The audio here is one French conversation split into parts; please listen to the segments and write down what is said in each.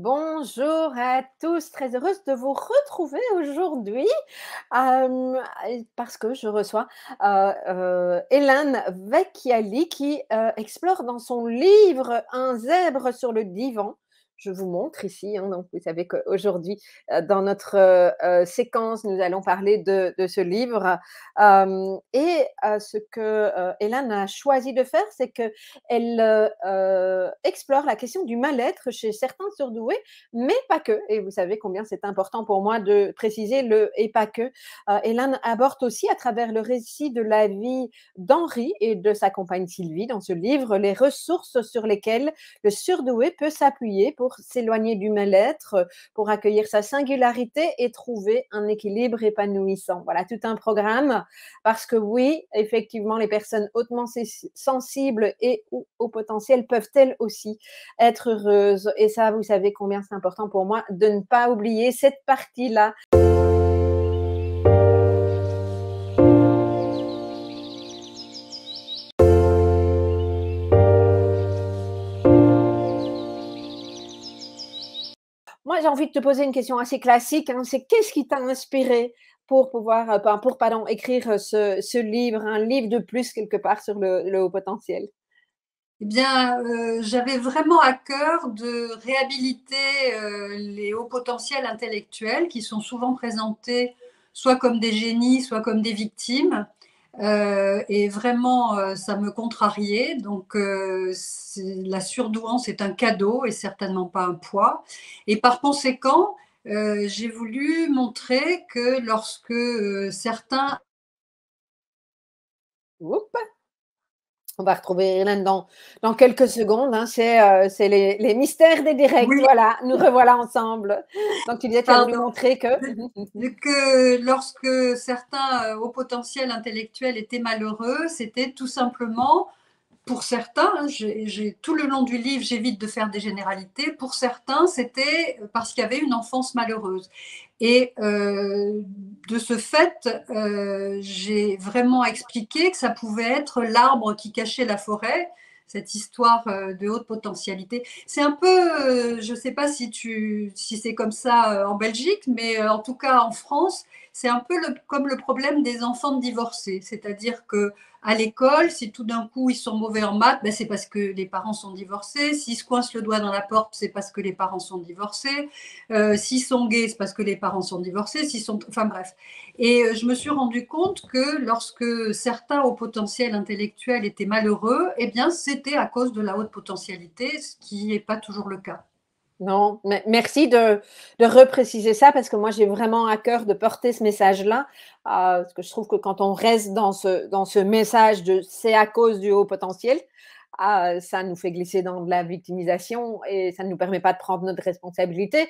Bonjour à tous, très heureuse de vous retrouver aujourd'hui, hem, parce que je reçois, Hélène Vecchiali qui, explore dans son livre «Un zèbre sur le divan». Je vous montre ici, hein, donc vous savez qu'aujourd'hui, dans notre, séquence, nous allons parler de ce livre, ce que, Hélène a choisi de faire, c'est qu'elle, explore la question du mal-être chez certains surdoués, mais pas que. Et vous savez combien c'est important pour moi de préciser le et pas que. Hélène aborde aussi à travers le récit de la vie d'Henri et de sa compagne Sylvie dans ce livre les ressources sur lesquelles le surdoué peut s'appuyer pour s'éloigner du mal-être, pour accueillir sa singularité et trouver un équilibre épanouissant. Voilà tout un programme parce que oui, effectivement, les personnes hautement sensibles et ou au potentiel peuvent elles aussi être heureuses. Et ça, vous savez combien c'est important pour moi de ne pas oublier cette partie-là. Moi, j'ai envie de te poser une question assez classique, hein, c'est qu'est-ce qui t'a inspiré pour pouvoir, pardon, écrire ce livre, un livre de plus quelque part sur le haut potentiel? Eh bien, j'avais vraiment à cœur de réhabiliter, les hauts potentiels intellectuels qui sont souvent présentés soit comme des génies, soit comme des victimes, et vraiment, ça me contrariait donc c'est la surdouance est un cadeau et certainement pas un poids et par conséquent, j'ai voulu montrer que lorsque, certains Oups! On va retrouver Hélène dans quelques secondes, hein, c'est les mystères des directs, oui, voilà, nous revoilà ensemble. Donc tu disais, tu as voulu pardon. montrer que Que lorsque certains, hauts potentiels intellectuels étaient malheureux, c'était tout simplement pour certains, hein, j'ai tout le long du livre, j'évite de faire des généralités. Pour certains, c'était parce qu'il y avait une enfance malheureuse et de ce fait, j'ai vraiment expliqué que ça pouvait être l'arbre qui cachait la forêt, cette histoire, de haute potentialité. C'est un peu, je ne sais pas si c'est comme ça, en Belgique, mais en tout cas en France, c'est un peu comme le problème des enfants divorcés. C'est-à-dire que à l'école, si tout d'un coup ils sont mauvais en maths, ben, c'est parce que les parents sont divorcés. S'ils se coincent le doigt dans la porte, c'est parce que les parents sont divorcés. S'ils sont gays, c'est parce que les parents sont divorcés. S'ils sont... Enfin bref. Et je me suis rendu compte que lorsque certains au potentiel intellectuel étaient malheureux, eh bien c'était à cause de la haute potentialité, ce qui n'est pas toujours le cas. non, mais merci de repréciser ça parce que moi, j'ai vraiment à cœur de porter ce message-là, parce que je trouve que quand on reste dans ce message de «c'est à cause du haut potentiel», ça nous fait glisser dans de la victimisation et ça ne nous permet pas de prendre notre responsabilité.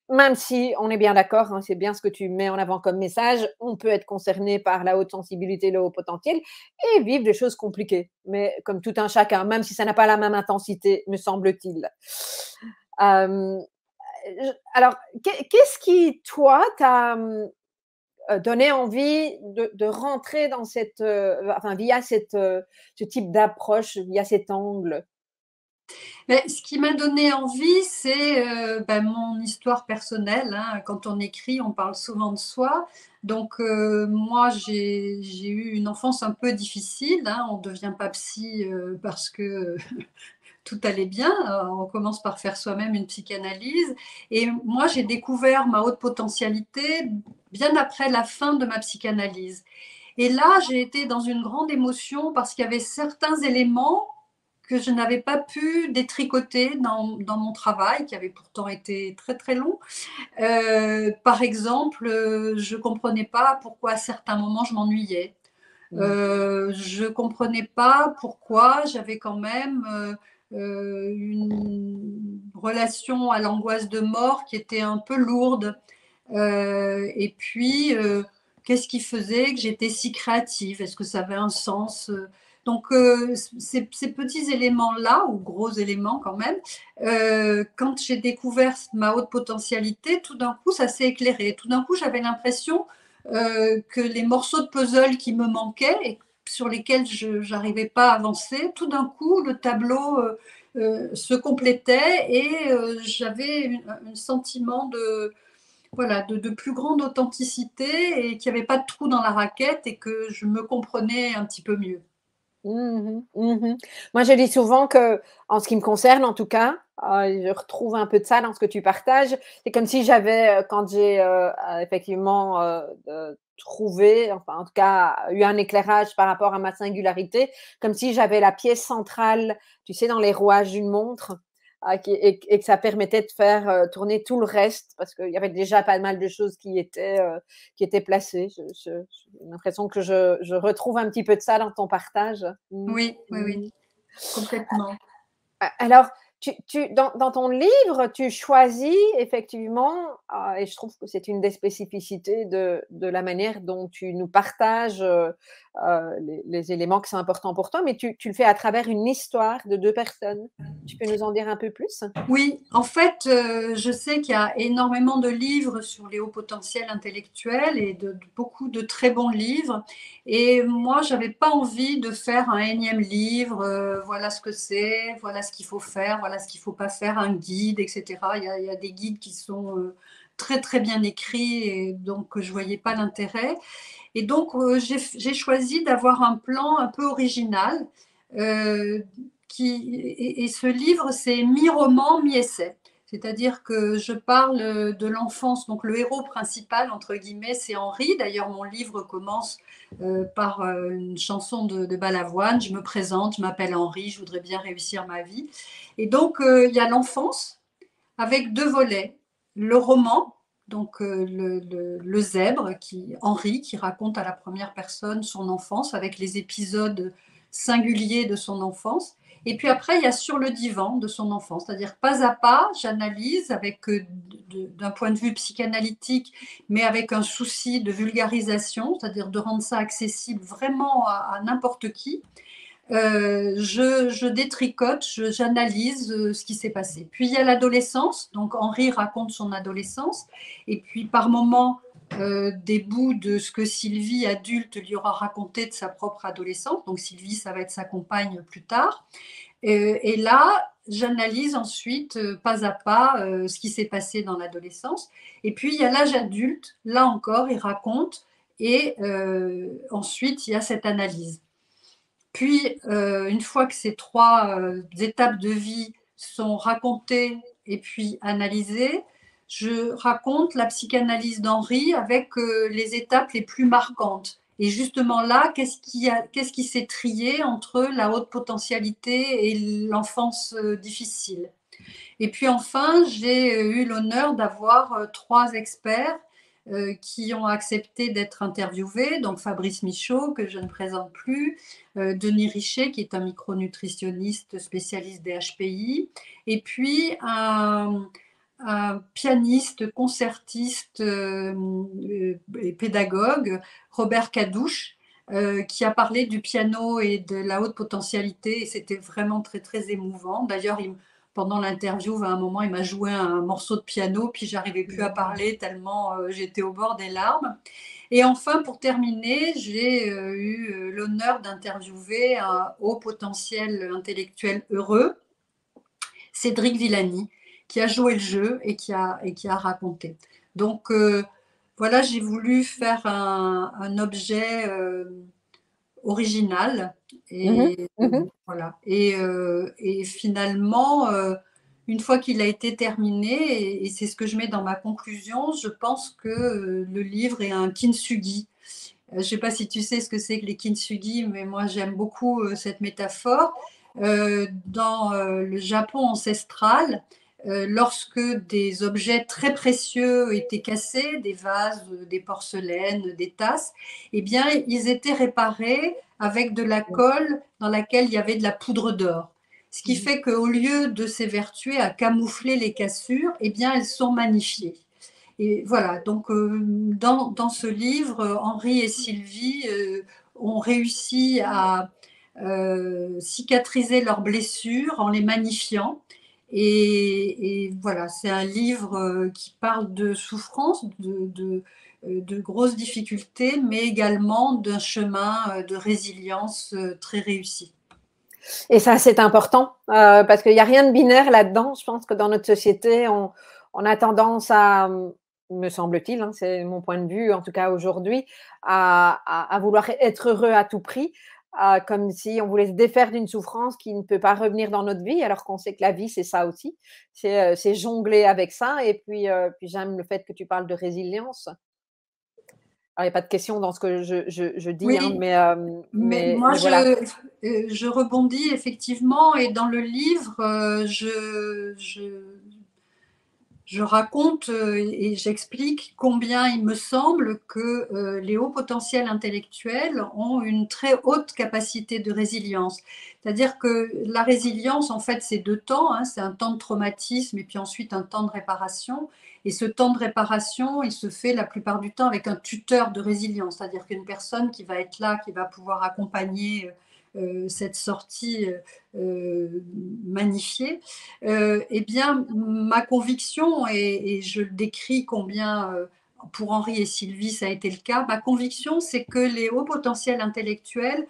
Même si on est bien d'accord, hein, c'est bien ce que tu mets en avant comme message, on peut être concerné par la haute sensibilité, le haut potentiel et vivre des choses compliquées, mais comme tout un chacun, même si ça n'a pas la même intensité, me semble-t-il. Hem, alors qu'est-ce qui, toi, t'a, donné envie de rentrer dans cette, enfin via ce type d'approche, via cet angle? Mais ce qui m'a donné envie, c'est, bah, mon histoire personnelle, hein. Quand on écrit, on parle souvent de soi. Donc, moi, j'ai eu une enfance un peu difficile, hein. On ne devient pas psy, parce que tout allait bien. On commence par faire soi-même une psychanalyse et moi, j'ai découvert ma haute potentialité bien après la fin de ma psychanalyse et là, j'ai été dans une grande émotion parce qu'il y avait certains éléments que je n'avais pas pu détricoter dans mon travail, qui avait pourtant été très, très long. Par exemple, je ne comprenais pas pourquoi à certains moments je m'ennuyais. Mmh. Je ne comprenais pas pourquoi j'avais quand même, une relation à l'angoisse de mort qui était un peu lourde. Et puis, qu'est-ce qui faisait que j'étais si créative? Est-ce que ça avait un sens? Donc, ces petits éléments-là, ou gros éléments quand même, quand j'ai découvert ma haute potentialité, tout d'un coup, ça s'est éclairé. Tout d'un coup, j'avais l'impression, que les morceaux de puzzle qui me manquaient et sur lesquels je n'arrivais pas à avancer, tout d'un coup, le tableau, se complétaient et j'avais un sentiment de, voilà, de plus grande authenticité et qu'il n'y avait pas de trou dans la raquette et que je me comprenais un petit peu mieux. Mmh mh. Mmh. Moi, je dis souvent que, en ce qui me concerne en tout cas, je retrouve un peu de ça dans ce que tu partages. C'est comme si j'avais, quand j'ai, effectivement, trouvé, enfin, en tout cas, eu un éclairage par rapport à ma singularité, comme si j'avais la pièce centrale, tu sais, dans les rouages d'une montre, qui et que ça permettait de faire, tourner tout le reste parce qu'il y avait déjà pas mal de choses qui étaient placées. J'ai l'impression que je retrouve un petit peu de ça dans ton partage. Mmh. Oui, oui, oui, Mmh. complètement. Alors, dans ton livre, tu choisis effectivement, et je trouve que c'est une des spécificités de la manière dont tu nous partages, les éléments qui sont importants pour toi, mais tu le fais à travers une histoire de 2 personnes. Tu peux nous en dire un peu plus? Oui, en fait, je sais qu'il y a énormément de livres sur les hauts potentiels intellectuels et de beaucoup de très bons livres et moi, j'avais pas envie de faire un énième livre, voilà ce que c'est, voilà ce qu'il faut faire, voilà ce qu'il faut pas faire, un guide et cetera. Il y a des guides qui sont, très, très bien écrits et donc je voyais pas l'intérêt et donc j'ai choisi d'avoir un plan un peu original, heu, et ce livre, c'est mi-roman, mi-essai. C'est-à-dire que je parle, de l'enfance, donc le «héros principal» entre guillemets, c'est Henri. D'ailleurs, mon livre commence, par, une chanson de Balavoine. Je me présente, je m'appelle Henri, je voudrais bien réussir ma vie et donc il y a l'enfance avec 2 volets. Le roman, donc le zèbre Henri, qui raconte à la première personne son enfance avec les épisodes singuliers de son enfance. Et puis après, il y a sur le divan de son enfance, c'est-à-dire pas à pas, j'analyse avec, d'un point de vue psychanalytique, mais avec un souci de vulgarisation, c'est-à-dire de rendre ça accessible vraiment à n'importe qui. Je détricote, j'analyse, ce qui s'est passé. Puis il y a l'adolescence, donc Henri raconte son adolescence et puis par moments, des bouts de ce que Sylvie, adulte, lui aura raconté de sa propre adolescence. Donc Sylvie, ça va être sa compagne plus tard. Et là, j'analyse ensuite, pas à pas, ce qui s'est passé dans l'adolescence et puis il y a l'âge adulte, là encore, il raconte et ensuite il y a cette analyse. Puis, une fois que ces 3 étapes de vie sont racontées et puis analysées, je raconte la psychanalyse d'Henri avec, les étapes les plus marquantes. Et justement là, qu'est-ce qui s'est trié entre la haute potentialité et l'enfance, difficile? Et puis enfin, j'ai eu l'honneur d'avoir 3 experts qui ont accepté d'être interviewés, donc Fabrice Michaud, que je ne présente plus, Denis Richet, qui est un micronutritionniste spécialiste des HPI, et puis un pianiste, concertiste et pédagogue, Robert Cadouche, qui a parlé du piano et de la haute potentialité, et c'était vraiment très, très émouvant. D'ailleurs, pendant l'interview, à un moment, il m'a joué un morceau de piano, puis j'arrivais plus à parler tellement j'étais au bord des larmes. Et enfin, pour terminer, j'ai eu l'honneur d'interviewer un haut potentiel intellectuel heureux, Cédric Villani, qui a joué le jeu et qui a raconté. Donc voilà, j'ai voulu faire un objet original Mmh mh. et Mmh. voilà et finalement, une fois qu'il a été terminé et c'est ce que je mets dans ma conclusion, je pense que, le livre est un kintsugi. Je ne sais pas si tu sais ce que c'est que les kintsugi, mais moi j'aime beaucoup, cette métaphore. Dans, le Japon ancestral, lorsque des objets très précieux étaient cassés, des vases, des porcelaines, des tasses, eh bien, ils étaient réparés avec de la colle dans laquelle il y avait de la poudre d'or. Ce qui Mmh. fait qu'au lieu de s'évertuer à camoufler les cassures, eh bien, elles sont magnifiées. Et voilà, donc dans ce livre, Henri et Sylvie ont réussi à cicatriser leurs blessures en les magnifiant. Et voilà, c'est un livre qui parle de souffrance, de grosses difficultés, mais également d'un chemin de résilience très réussi. Et ça, c'est important, parce qu'il y a rien de binaire là-dedans. Je pense que dans notre société, on a tendance à, me semble-t-il, hein, c'est mon point de vue, en tout cas aujourd'hui, à vouloir être heureux à tout prix, comme si on voulait se défaire d'une souffrance qui ne peut pas revenir dans notre vie, alors qu'on sait que la vie, c'est ça aussi. C'est jongler avec ça et puis j'aime le fait que tu parles de résilience. Alors il y a pas de question dans ce que je dis, hein, Oui, mais moi mais voilà. je rebondis effectivement et dans le livre, je raconte et j'explique combien il me semble que les hauts potentiels intellectuels ont une très haute capacité de résilience. C'est-à-dire que la résilience, en fait, c'est deux temps, hein, c'est un temps de traumatisme et puis ensuite un temps de réparation. Et ce temps de réparation, il se fait la plupart du temps avec un tuteur de résilience, c'est-à-dire qu'une personne qui va être là, qui va pouvoir accompagner cette sortie magnifiée. Eh bien, ma conviction, et je le décris combien pour Henri et Sylvie ça a été le cas, ma conviction c'est que les hauts potentiels intellectuels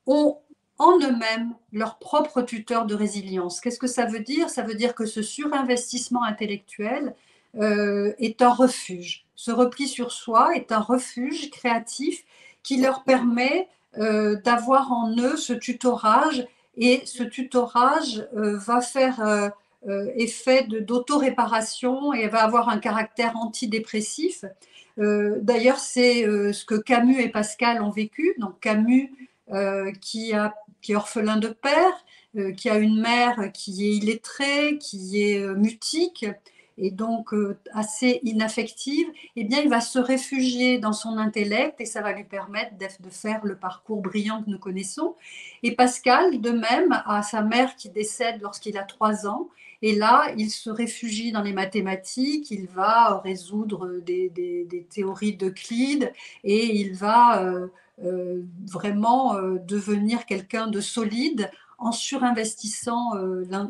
ont en eux-mêmes leur propre tuteur de résilience. Qu'est-ce que ça veut dire? Ça veut dire que ce surinvestissement intellectuel est un refuge. Ce repli sur soi est un refuge créatif qui leur permet d'avoir en eux ce tutorage et ce tutorage va faire effet d'autoréparation et va avoir un caractère antidépressif. D'ailleurs, c'est ce que Camus et Pascal ont vécu. Donc Camus, qui est orphelin de père, qui a une mère qui est illettrée, qui est mutique et donc assez inaffective, eh bien, il va se réfugier dans son intellect et ça va lui permettre de faire le parcours brillant que nous connaissons. Et Pascal, de même, a sa mère qui décède lorsqu'il a 3 ans. Et là, il se réfugie dans les mathématiques, il va résoudre des théories d'Euclide et il va vraiment devenir quelqu'un de solide en surinvestissant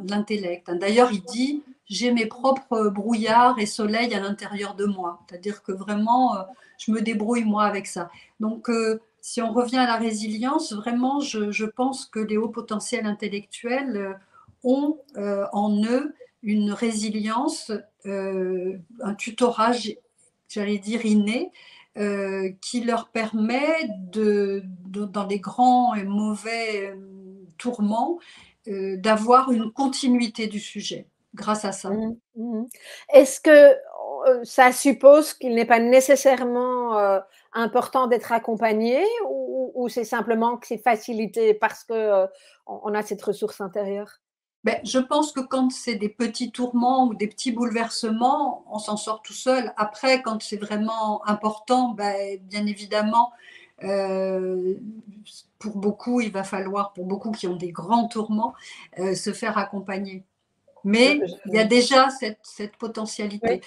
l'intellect. D'ailleurs, il dit j'ai mes propres brouillards et soleils à l'intérieur de moi. C'est-à-dire que vraiment, je me débrouille moi avec ça. Donc, si on revient à la résilience, vraiment, je pense que les hauts potentiels intellectuels ont en eux une résilience, un tutorage, j'allais dire inné, qui leur permet dans les grands et mauvais tourments, d'avoir une continuité du sujet grâce à ça. Mmh mh. Mmh. Est-ce que, ça suppose qu'il n'est pas nécessairement, important d'être accompagné ou c'est simplement que c'est facilité parce que, on a cette ressource intérieure? Ben, je pense que quand c'est des petits tourments ou des petits bouleversements, on s'en sort tout seul. Après, quand c'est vraiment important, ben, bien évidemment, heu, pour beaucoup, il va falloir, pour beaucoup qui ont des grands tourments, se faire accompagner. Mais il y a Oui, déjà cette potentialité. oui.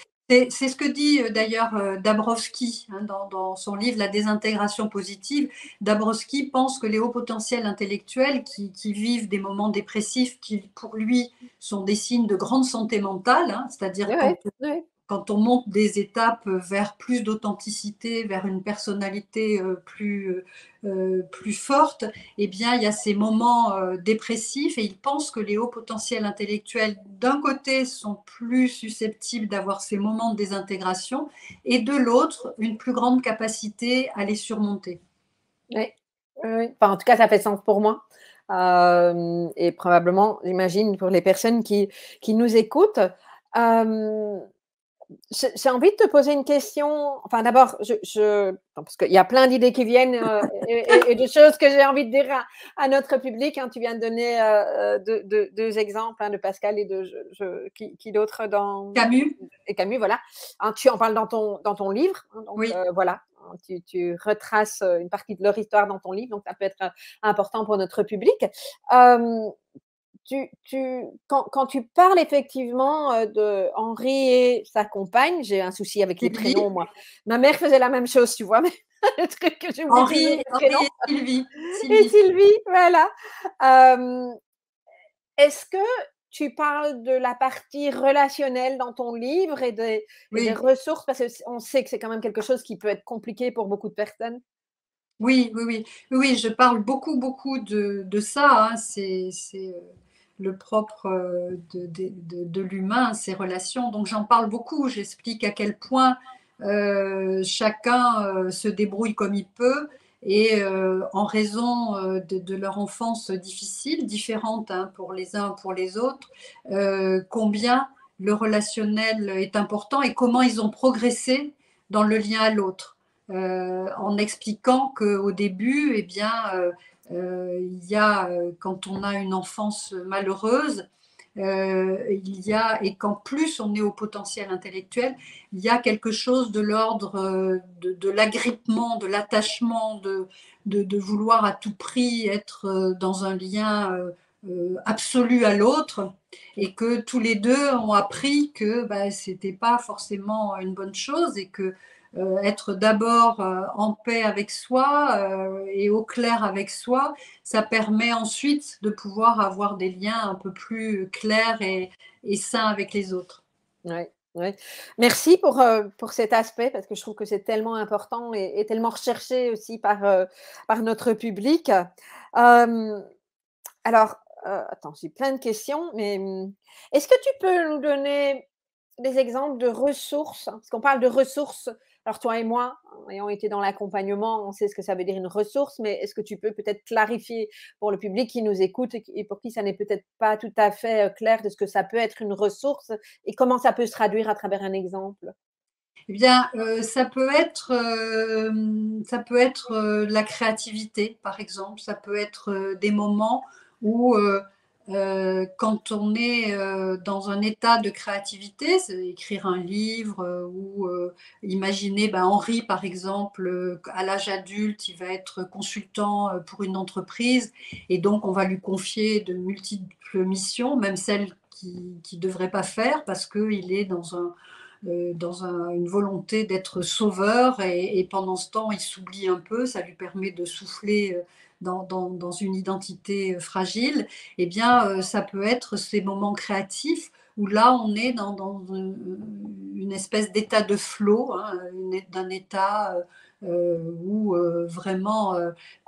C'est ce que dit d'ailleurs Dabrowski hein, dans son livre La désintégration positive. Dabrowski pense que les hauts potentiels intellectuels qui vivent des moments dépressifs qui, pour lui, sont des signes de grande santé mentale, hein, c'est-à-dire Oui, oui, oui. quand on monte des étapes vers plus d'authenticité, vers une personnalité plus forte, eh bien, il y a ces moments dépressifs et il pense que les hauts potentiels intellectuels, d'un côté, sont plus susceptibles d'avoir ces moments de désintégration et de l'autre, une plus grande capacité à les surmonter. Oui. Oui, oui. Enfin, en tout cas, ça fait sens pour moi, et probablement, j'imagine, pour les personnes qui nous écoutent. Hem j'ai envie de te poser une question. Enfin, d'abord, non, parce qu'il y a plein d'idées qui viennent, et de choses que j'ai envie de dire à notre public, hein. Tu viens de donner, 2 exemples, hein, de Pascal et de qui d'autre dans Camus? et Camus, voilà. Hein, tu en parles dans ton livre, hein, donc Oui. voilà, hein, tu retraces, une partie de leur histoire dans ton livre, donc ça peut être, important pour notre public. Hem quand tu parles effectivement, de Henri et sa compagne, j'ai un souci avec les Sylvie, prénoms moi. Ma mère faisait la même chose, tu vois? Mais le truc que j'oublie toujours les Henri prénoms et Sylvie. et Sylvie. Sylvie, voilà. Hem, est-ce que tu parles de la partie relationnelle dans ton livre et des Oui. ressources? Parce que on sait que c'est quand même quelque chose qui peut être compliqué pour beaucoup de personnes. Oui, oui, oui. Oui, oui, je parle beaucoup, beaucoup de ça, hein. Le propre, de l'humain, ses relations. Donc j'en parle beaucoup. J'explique à quel point, chacun, se débrouille comme il peut et en raison, de leur enfance difficile, différente, hein, pour les uns, pour les autres, combien le relationnel est important et comment ils ont progressé dans le lien à l'autre. En expliquant qu'au début, eh bien, il y a, quand on a une enfance malheureuse, il y a, et qu'en plus on est au potentiel intellectuel, il y a quelque chose de l'ordre de l'agrippement, de l'attachement, de vouloir à tout prix être dans un lien absolu à l'autre, et que tous les deux ont appris que bah, c'était pas forcément une bonne chose et que être d'abord en paix avec soi et au clair avec soi, ça permet ensuite de pouvoir avoir des liens un peu plus clairs et sains avec les autres. Ouais, ouais. Merci pour cet aspect parce que je trouve que c'est tellement important et tellement recherché aussi par notre public. Hem, alors, attends, j'ai plein de questions, mais, est-ce que tu peux nous donner des exemples de ressources? Parce qu'on parle de ressources. Alors toi et moi, ayant été dans l'accompagnement, on sait ce que ça veut dire une ressource, mais est-ce que tu peux peut-être clarifier pour le public qui nous écoute et pour qui ça n'est peut-être pas tout à fait, clair de ce que ça peut être une ressource et comment ça peut se traduire à travers un exemple? Eh bien, ça peut être, la créativité, par exemple. Ça peut être, des moments où, quand on est, dans un état de créativité, c'est écrire un livre, ou, imaginer, ben, Henri, par exemple, à l'âge adulte, il va être consultant, pour une entreprise et donc on va lui confier de multiples missions, même celles qu'il devrait pas faire parce qu'il est dans une volonté d'être sauveur et pendant ce temps, il s'oublie un peu, ça lui permet de souffler dans une identité fragile. Eh bien, ça peut être ces moments créatifs où là, on est dans une espèce d'état de flow, hein, d'un état où vraiment,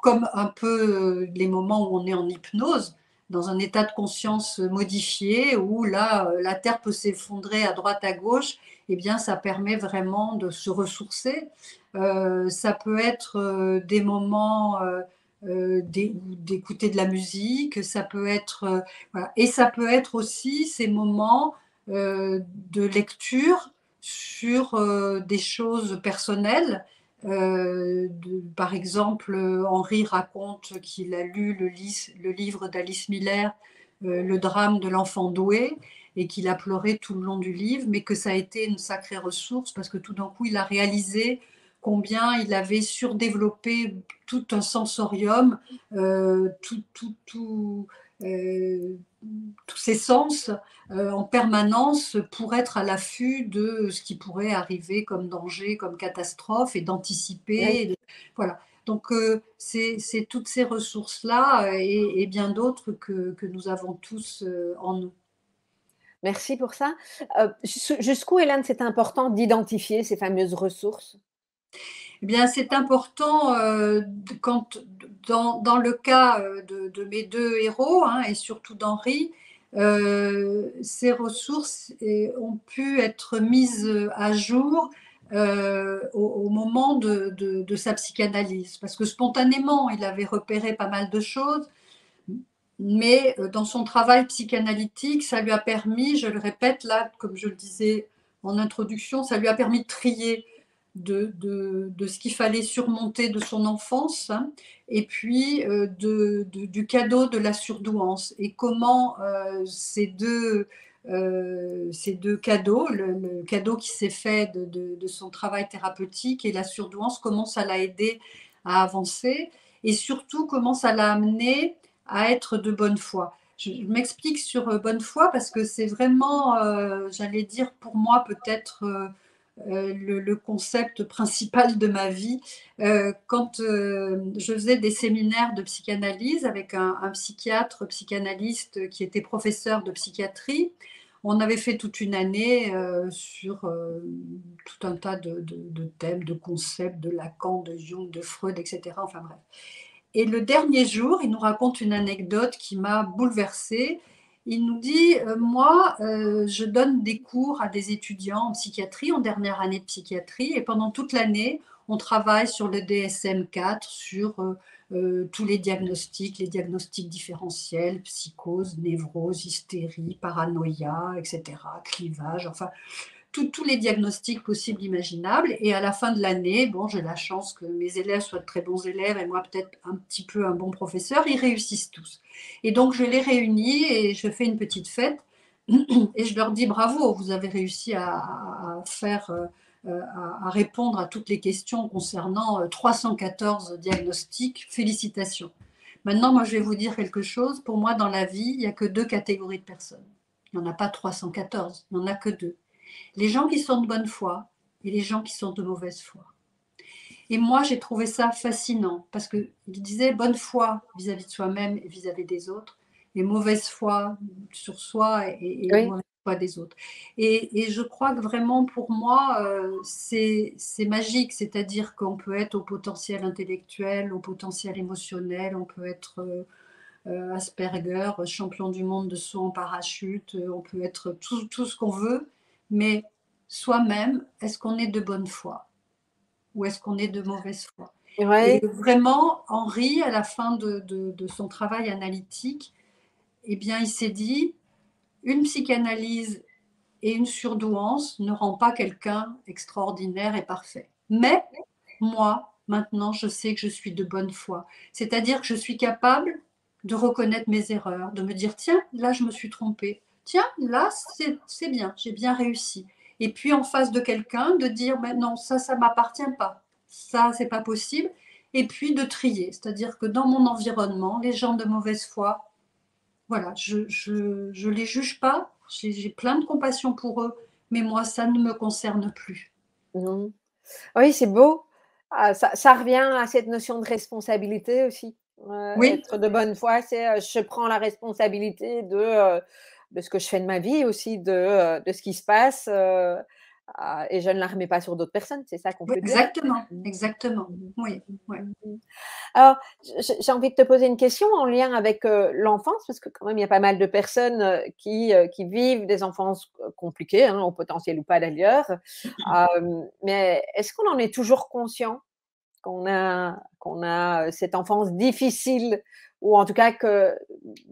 comme un peu les moments où on est en hypnose, dans un état de conscience modifié, où là, la Terre peut s'effondrer à droite, à gauche, eh bien, ça permet vraiment de se ressourcer. Ça peut être des moments d'écouter de la musique, ça peut être, voilà. Et ça peut être aussi ces moments de lecture sur des choses personnelles. Par exemple, Henri raconte qu'il a lu le livre d'Alice Miller, Le drame de l'enfant doué, et qu'il a pleuré tout le long du livre, mais que ça a été une sacrée ressource parce que tout d'un coup, il a réalisé combien il avait surdéveloppé tout un sensorium, euh, tous ses sens en permanence pour être à l'affût de ce qui pourrait arriver comme danger, comme catastrophe et Oui, d'anticiper. Voilà. Donc, c'est toutes ces ressources-là et bien d'autres que nous avons tous en nous. merci pour ça. Jusqu'où, Hélène, c'est important d'identifier ces fameuses ressources? Eh bien, c'est important, dans le cas, de mes 2 héros, hein, et surtout d'Henri, ces ressources ont pu être mises, à jour, au moment de sa psychanalyse. Parce que spontanément, il avait repéré pas mal de choses, mais dans son travail psychanalytique, ça lui a permis, je le répète là, comme je le disais en introduction, ça lui a permis de trier de ce qu'il fallait surmonter de son enfance, hein, et puis du cadeau de la surdouance. Et comment ces deux cadeaux, le cadeau qui s'est fait de son travail thérapeutique et la surdouance, comment ça l'a aidé à avancer, et surtout comment ça l'a amené à être de bonne foi. Je m'explique sur bonne foi parce que c'est vraiment, j'allais dire pour moi peut-être le concept principal de ma vie. Quand je faisais des séminaires de psychanalyse avec un psychiatre, psychanalyste qui était professeur de psychiatrie, On avait fait toute une année sur tout un tas de thèmes, de concepts, de Lacan, de Jung, de Freud, etc. Enfin bref. Et le dernier jour, il nous raconte une anecdote qui m'a bouleversée. Il nous dit, moi, je donne des cours à des étudiants en psychiatrie, en dernière année de psychiatrie, et pendant toute l'année, on travaille sur le DSM-4, sur tous les diagnostics différentiels, psychose, névrose, hystérie, paranoïa, etc., clivage, enfin, tous les diagnostics possibles, imaginables. Et à la fin de l'année, bon, j'ai la chance que mes élèves soient de très bons élèves et moi peut-être un petit peu un bon professeur, ils réussissent tous. Et donc je les réunis et je fais une petite fête et je leur dis bravo, vous avez réussi à faire, à répondre à toutes les questions concernant 314 diagnostics, félicitations. Maintenant, moi je vais vous dire quelque chose, pour moi dans la vie, il n'y a que deux catégories de personnes. Il n'y en a pas 314, il n'y en a que deux. Les gens qui sont de bonne foi et les gens qui sont de mauvaise foi. Et moi, j'ai trouvé ça fascinant parce qu'il disait bonne foi vis-à-vis de soi-même et vis-à-vis des autres, et mauvaise foi sur soi et Oui, mauvaise foi des autres. Et je crois que vraiment, pour moi, c'est magique, c'est-à-dire qu'on peut être au potentiel intellectuel, au potentiel émotionnel, on peut être Asperger, champion du monde de saut en parachute, on peut être tout ce qu'on veut, mais soi-même, est-ce qu'on est de bonne foi ou est-ce qu'on est de mauvaise foi? Et ouais, vraiment, Henri, à la fin de son travail analytique, eh bien, il s'est dit, une psychanalyse et une surdouance ne rend pas quelqu'un extraordinaire et parfait. Mais moi, maintenant, je sais que je suis de bonne foi. C'est-à-dire que je suis capable de reconnaître mes erreurs, de me dire, tiens, là, je me suis trompée. Tiens, là, c'est bien, j'ai bien réussi. Et puis, en face de quelqu'un, de dire, mais non, ça m'appartient pas. Ça, c'est pas possible. Et puis, de trier. C'est-à-dire que dans mon environnement, les gens de mauvaise foi, voilà, je les juge pas. J'ai plein de compassion pour eux. Mais moi, ça ne me concerne plus. mmh. Oui, c'est beau. Ça revient à cette notion de responsabilité aussi. Oui, Être de bonne foi, c'est, je prends la responsabilité de ce que je fais de ma vie aussi, de ce qui se passe, et je ne la remets pas sur d'autres personnes, c'est ça qu'on oui, peut dire? exactement, Mmh. exactement. Mmh Oui, mh. ouais. Mmh mh. Alors, j'ai envie de te poser une question en lien avec, l'enfance, parce que quand même il y a pas mal de personnes, qui vivent des enfances compliquées, hein, au potentiel ou pas d'ailleurs. Mais est-ce qu'on en est toujours conscient? Qu'on a, cette enfance difficile ou en tout cas qu'il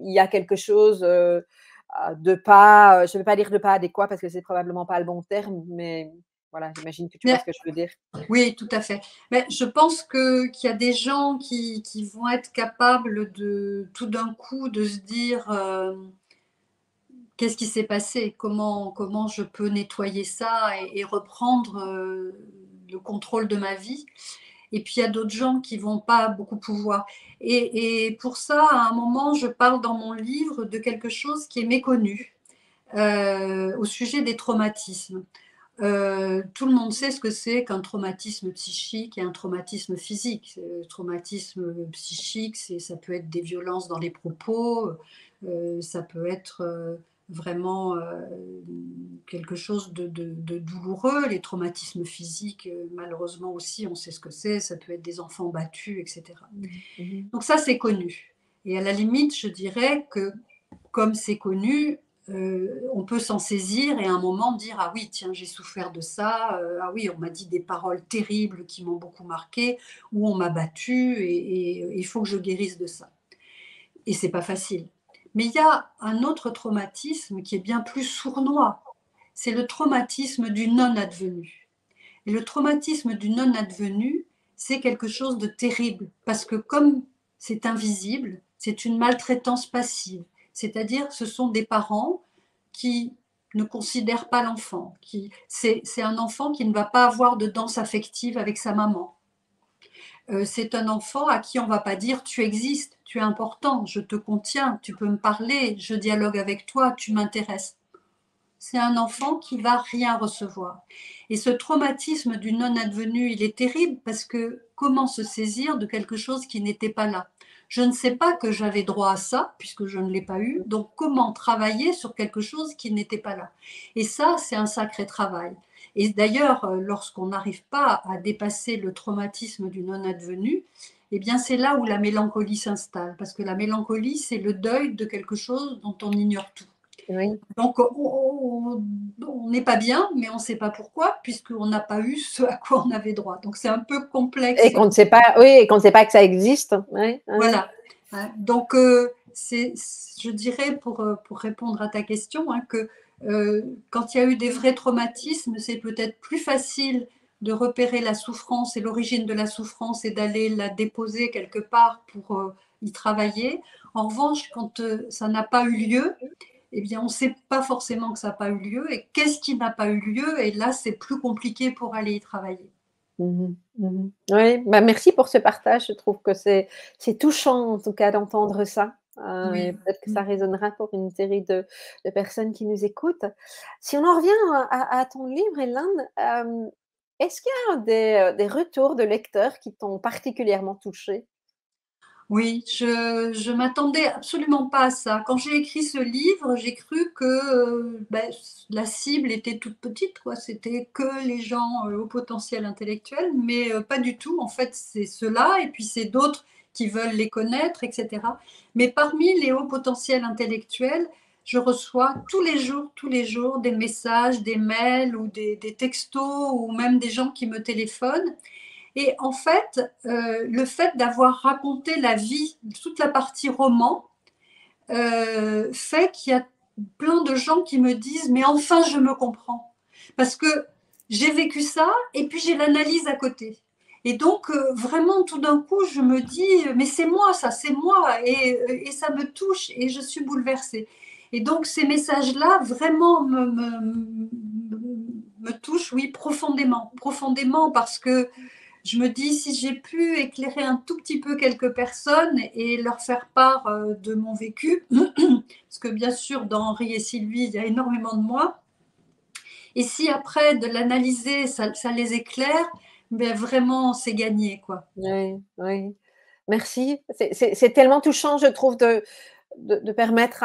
y a quelque chose, de pas, je ne vais pas dire de pas adéquat parce que c'est probablement pas le bon terme, mais voilà, j'imagine que tu vois Mais ce que je veux dire. oui, tout à fait. Mais je pense qu'il y a des gens qui vont être capables de tout d'un coup de se dire, «Qu'est-ce qui s'est passé? Comment je peux nettoyer ça et reprendre, le contrôle de ma vie?» Et puis il y a d'autres gens qui vont pas beaucoup pouvoir. Et pour ça, à un moment, je parle dans mon livre de quelque chose qui est méconnu, au sujet des traumatismes. Tout le monde sait ce que c'est qu'un traumatisme psychique et un traumatisme physique. Traumatisme psychique, ça peut être des violences dans les propos, ça peut être, vraiment, quelque chose de douloureux. Les traumatismes physiques, malheureusement aussi, on sait ce que c'est, ça peut être des enfants battus et cetera. Mmh mh. Donc ça, c'est connu et à la limite, je dirais que comme c'est connu, on peut s'en saisir et à un moment dire: «Ah oui, tiens, j'ai souffert de ça, ah oui, on m'a dit des paroles terribles qui m'ont beaucoup marqué ou on m'a battu et il faut que je guérisse de ça» et c'est pas facile. Mais il y a un autre traumatisme qui est bien plus sournois, c'est le traumatisme du non-advenu et le traumatisme du non-advenu, c'est quelque chose de terrible parce que comme c'est invisible, c'est une maltraitance passive. C'est-à-dire ce sont des parents qui ne considèrent pas l'enfant, c'est un enfant qui ne va pas avoir de danse affective avec sa maman. C'est un enfant à qui on ne va pas dire: «Tu existes, tu es important, je te contiens, tu peux me parler, je dialogue avec toi, tu m'intéresses». C'est un enfant qui va rien recevoir. Et ce traumatisme du non-advenu, il est terrible parce que comment se saisir de quelque chose qui n'était pas là? je ne sais pas que j'avais droit à ça, puisque je ne l'ai pas eu, donc comment travailler sur quelque chose qui n'était pas là? Et ça, c'est un sacré travail. Et d'ailleurs, lorsqu'on n'arrive pas à dépasser le traumatisme du non-advenu, eh bien, c'est là où la mélancolie s'installe, parce que la mélancolie, c'est le deuil de quelque chose dont on ignore tout. Oui. Donc, on n'est pas bien, mais on ne sait pas pourquoi, puisqu'on n'a pas eu ce à quoi on avait droit. Donc, c'est un peu Et complexe. qu'on ne sait pas, oui, et qu'on ne sait pas que ça existe. Oui, oui. Voilà. Hein. Donc, je dirais, pour répondre à ta question, hein, que quand il y a eu des vrais traumatismes, c'est peut-être plus facile de repérer la souffrance et l'origine de la souffrance et d'aller la déposer quelque part pour y travailler. En revanche, quand ça n'a pas eu lieu, eh bien, on ne sait pas forcément que ça n'a pas eu lieu. Et qu'est-ce qui n'a pas eu lieu? Et là, c'est plus compliqué pour aller y travailler. Mmh mh. Mmh. Oui, bah, merci pour ce partage. Je trouve que c'est touchant, en tout cas, d'entendre ça, et Oui. peut-être que ça résonnera pour une série de personnes qui nous écoutent. Si on en revient à ton livre, Hélène, est-ce qu'il y a des retours de lecteurs qui t'ont particulièrement touchée? Oui, je m'attendais absolument pas à ça. Quand j'ai écrit ce livre, j'ai cru que, la cible était toute petite, quoi. C'était que les gens, au potentiel intellectuel, mais pas du tout. En fait, c'est ceux-là et puis c'est d'autres qui veulent les connaître et cetera. Mais parmi les hauts potentiels intellectuels, je reçois tous les jours des messages, des mails ou des textos ou même des gens qui me téléphonent et en fait, le fait d'avoir raconté la vie, toute la partie roman, fait qu'il y a plein de gens qui me disent: «Mais enfin je me comprends». Parce que j'ai vécu ça et puis j'ai l'analyse à côté. Et donc vraiment tout d'un coup je me dis: «Mais c'est moi ça, c'est moi» et ça me touche et je suis bouleversée. Et donc ces messages-là vraiment me touchent, oui, profondément, profondément parce que je me dis, si j'ai pu éclairer un tout petit peu quelques personnes et leur faire part de mon vécu, parce que bien sûr, dans Henri et Sylvie, il y a énormément de moi, et si après de l'analyser, ça les éclaire, ben vraiment, c'est gagné, quoi. Oui, oui. Merci. C'est tellement touchant, je trouve, de permettre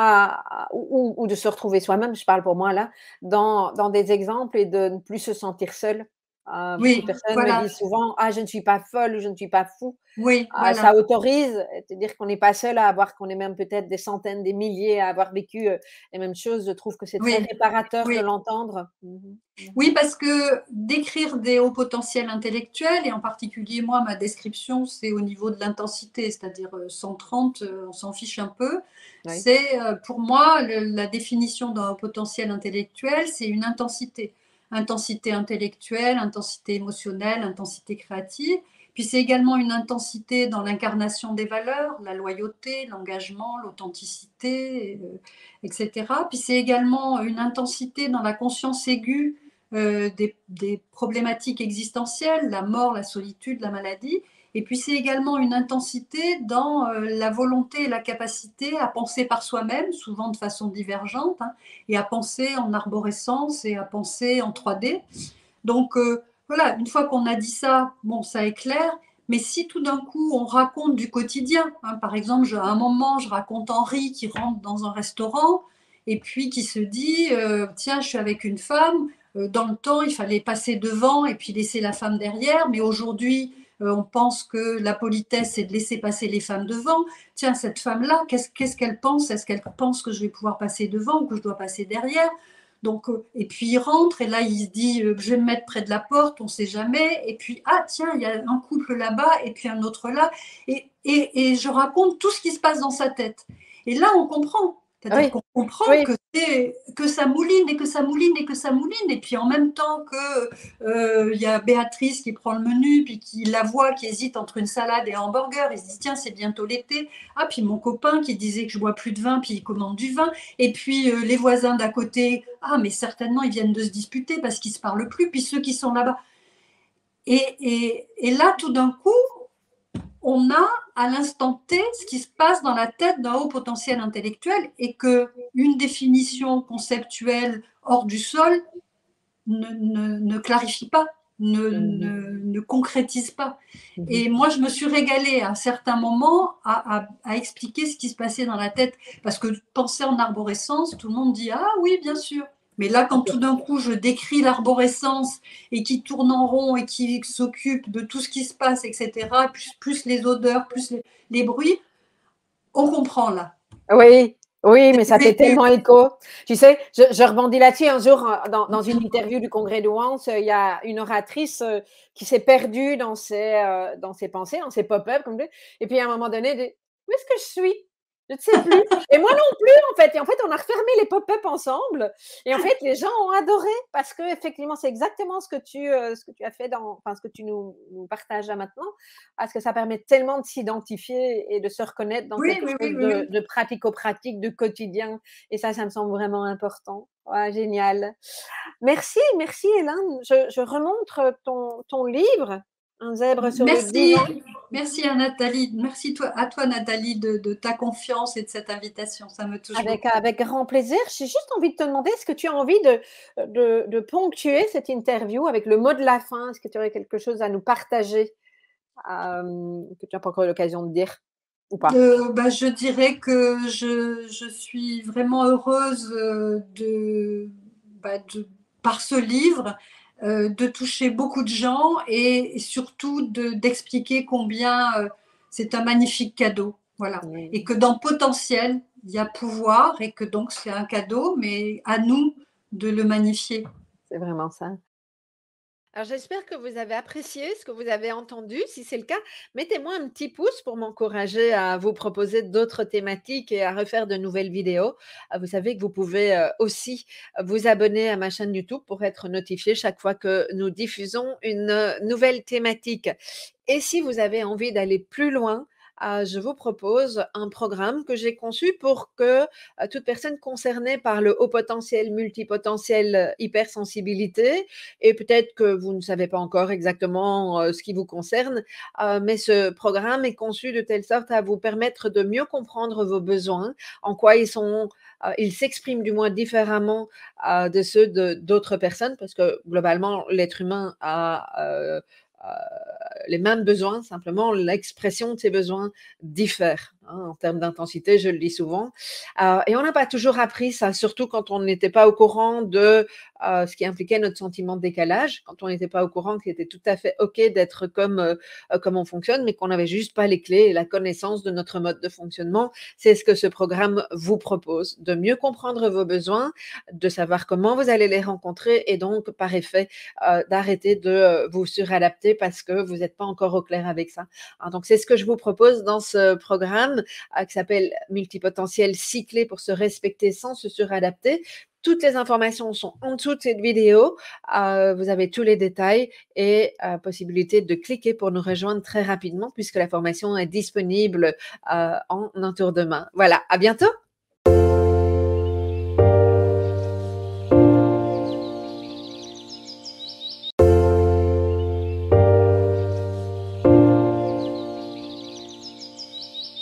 ou de se retrouver soi-même, je parle pour moi là, dans des exemples et de ne plus se sentir seul. Beaucoup Oui, de personnes me voilà, disent souvent: «Ah, je ne suis pas folle» ou «Je ne suis pas fou». oui, Ça voilà, autorise, de dire qu'on n'est pas seul à avoir qu'on est même peut-être des centaines, des milliers à avoir vécu, les mêmes choses. Je trouve que c'est très oui, réparateur de oui. l'entendre. Mmh mh. Oui, parce que d'écrire des hauts potentiels intellectuels, et en particulier moi, ma description, c'est au niveau de l'intensité, c'est-à-dire 130, on s'en fiche un peu. Oui. C'est pour moi la définition d'un haut potentiel intellectuel, c'est une intensité. Intensité intellectuelle, intensité émotionnelle, intensité créative. Puis c'est également une intensité dans l'incarnation des valeurs, la loyauté, l'engagement, l'authenticité, etc. Puis c'est également une intensité dans la conscience aiguë des problématiques existentielles, la mort, la solitude, la maladie. Et puis c'est également une intensité dans la volonté et la capacité à penser par soi-même, souvent de façon divergente, hein, et à penser en arborescence et à penser en 3D. Donc voilà, une fois qu'on a dit ça, bon, ça éclaire. Mais si tout d'un coup on raconte du quotidien, hein, par exemple, à un moment, je raconte Henri qui rentre dans un restaurant et puis qui se dit tiens, je suis avec une femme. Dans le temps, il fallait passer devant et puis laisser la femme derrière, mais aujourd'hui, on pense que la politesse, c'est de laisser passer les femmes devant. Tiens, cette femme-là, qu'est-ce qu'elle pense? Est-ce qu'elle pense que je vais pouvoir passer devant ou que je dois passer derrière? Donc, et puis il rentre et là il se dit je vais me mettre près de la porte, on ne sait jamais. Et puis ah tiens, il y a un couple là-bas et puis un autre là. Et je raconte tout ce qui se passe dans sa tête. Et là on comprend. C'est-à-dire Oui, qu'on comprend oui. que ça mouline et que ça mouline et que ça mouline. Et puis en même temps que il y a Béatrice qui prend le menu, puis qui la voit, qui hésite entre une salade et un hamburger. Il se dit tiens, c'est bientôt l'été. Ah, puis mon copain qui disait que je bois plus de vin, puis il commande du vin. Et puis les voisins d'à côté, ah mais certainement ils viennent de se disputer parce qu'ils ne se parlent plus, puis ceux qui sont là-bas. Et là, tout d'un coup, on a à l'instant T ce qui se passe dans la tête d'un haut potentiel intellectuel et que une définition conceptuelle hors du sol ne clarifie pas. ne concrétise pas. Mhm. Et moi, je me suis régalée à un certain moment à expliquer ce qui se passait dans la tête. Parce que penser en arborescence, tout le monde dit ah oui, bien sûr. Mais là, quand tout d'un coup, je décris l'arborescence et qui tourne en rond et qui s'occupe de tout ce qui se passe, etc., plus les odeurs, plus les bruits, on comprend là. Oui, oui, mais ça fait tellement écho. Tu sais, je rebondis là-dessus. Un jour, dans une interview du Congrès de Wans, il y a une oratrice qui s'est perdue dans ses pensées, dans ses pop-up, et puis à un moment donné, elle dit, où est-ce que je suis? Je ne sais plus. Et moi non plus, en fait. Et en fait, on a refermé les pop-up ensemble. Et en fait, les gens ont adoré parce que effectivement, c'est exactement ce que tu as fait enfin, ce que tu nous partages là maintenant, parce que ça permet tellement de s'identifier et de se reconnaître dans Oui, quelque oui, oui, chose oui, oui. de pratico-pratique, de quotidien. Et ça me semble vraiment important. Ouais, génial. Merci, merci Hélène. Je remontre ton livre, Un zèbre sur le Merci, divan. merci à Nathalie. Merci à toi, Nathalie, de ta confiance et de cette invitation. Ça me touche beaucoup. Avec grand plaisir. J'ai juste envie de te demander, est-ce que tu as envie de ponctuer cette interview avec le mot de la fin? Est-ce que tu aurais quelque chose à nous partager que tu n'as pas encore eu l'occasion de dire ou pas? Bah, je dirais que je suis vraiment heureuse par ce livre, de toucher beaucoup de gens et surtout d'expliquer combien c'est un magnifique cadeau. Voilà. Et Mmh, que dans potentiel, il y a pouvoir et que donc c'est un cadeau, mais à nous de le magnifier. c'est vraiment ça. Alors j'espère que vous avez apprécié ce que vous avez entendu. Si c'est le cas, mettez-moi un petit pouce pour m'encourager à vous proposer d'autres thématiques et à refaire de nouvelles vidéos. Vous savez que vous pouvez aussi vous abonner à ma chaîne YouTube pour être notifié chaque fois que nous diffusons une nouvelle thématique. Et si vous avez envie d'aller plus loin, je vous propose un programme que j'ai conçu pour que toute personne concernée par le haut potentiel, multipotentiel, hypersensibilité, et peut-être que vous ne savez pas encore exactement ce qui vous concerne, mais ce programme est conçu de telle sorte à vous permettre de mieux comprendre vos besoins, en quoi ils s'expriment du moins différemment de ceux d'autres personnes, parce que globalement, l'être humain a les mêmes besoins, simplement l'expression de ces besoins diffère. En termes d'intensité, je le dis souvent. Et on n'a pas toujours appris ça, surtout quand on n'était pas au courant de ce qui impliquait notre sentiment de décalage, quand on n'était pas au courant qu'il était tout à fait OK d'être comme on fonctionne, mais qu'on n'avait juste pas les clés et la connaissance de notre mode de fonctionnement. C'est ce que ce programme vous propose, de mieux comprendre vos besoins, de savoir comment vous allez les rencontrer et donc, par effet, d'arrêter de vous suradapter parce que vous n'êtes pas encore au clair avec ça. Donc, c'est ce que je vous propose dans ce programme qui s'appelle Multipotentiel cyclé pour se respecter sans se suradapter. Toutes les informations sont en dessous de cette vidéo. Vous avez tous les détails et possibilité de cliquer pour nous rejoindre très rapidement puisque la formation est disponible en un tour de main. Voilà, à bientôt.